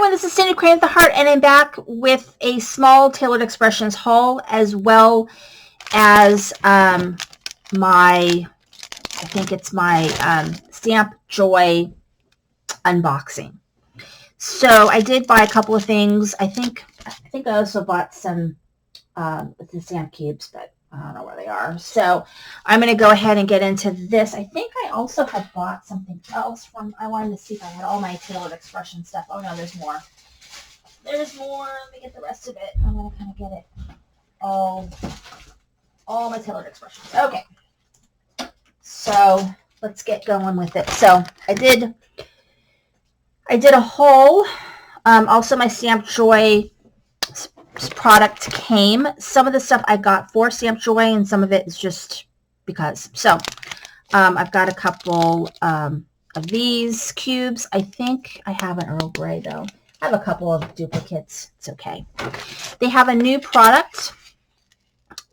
everyone, this is Cindy Crane with the Heart, and I'm back with a small Tailored Expressions haul, as well as I think it's my Stamp Joy unboxing. So I did buy a couple of things. I think I also bought some the stamp cubes, but I don't know where they are. So I'm going to go ahead and get into this. I think I also had bought something else from, I wanted to see if I had all my Tailored Expression stuff. Oh no, there's more. There's more. Let me get the rest of it. I'm going to kind of get it all my Tailored Expressions. Okay. So let's get going with it. So I did a haul. Also my Stamp Joy product came. Some of the stuff I got for Stamp Joy, and some of it is just because. So I've got a couple of these cubes. I think I have an Earl Grey though. I have a couple of duplicates. It's okay. They have a new product,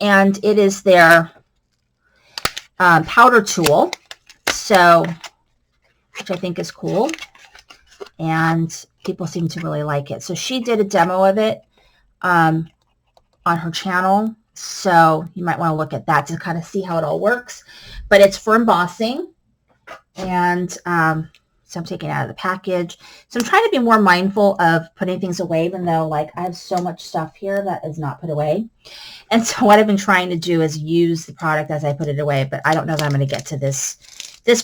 and it is their powder tool. So, which I think is cool, and people seem to really like it. So she did a demo of it on her channel, so you might want to look at that to kind of see how it all works. But it's for embossing, and so I'm taking it out of the package. So I'm trying to be more mindful of putting things away, even though like I have so much stuff here that is not put away. And so what I've been trying to do is use the product as I put it away, but I don't know that I'm going to get to this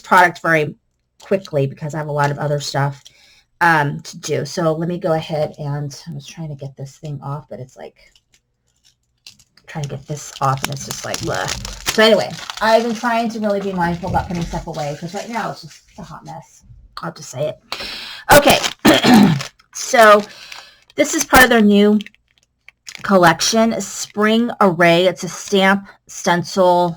product very quickly because I have a lot of other stuff to do. So let me go ahead, and I was trying to get this thing off, but it's like trying to get this off, and it's just like bleh. So anyway, I've been trying to really be mindful about putting stuff away because right now it's just a hot mess. I'll just say it. Okay. So this is part of their new collection, Spring Array. It's a stamp stencil,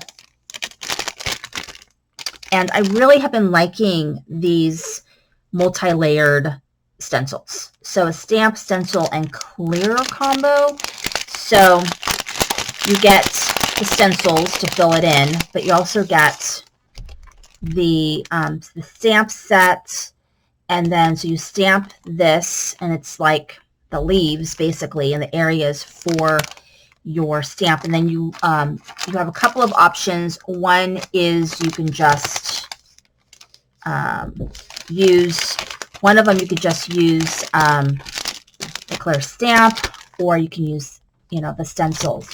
and I really have been liking these multi-layered stencils. So a stamp, stencil, and clear combo. So you get the stencils to fill it in, but you also get the stamp set, and then so you stamp this, and it's like the leaves basically, and the areas for your stamp, and then you have a couple of options. One is you can just use one of them. You could just use the clear stamp, or you can use the stencils.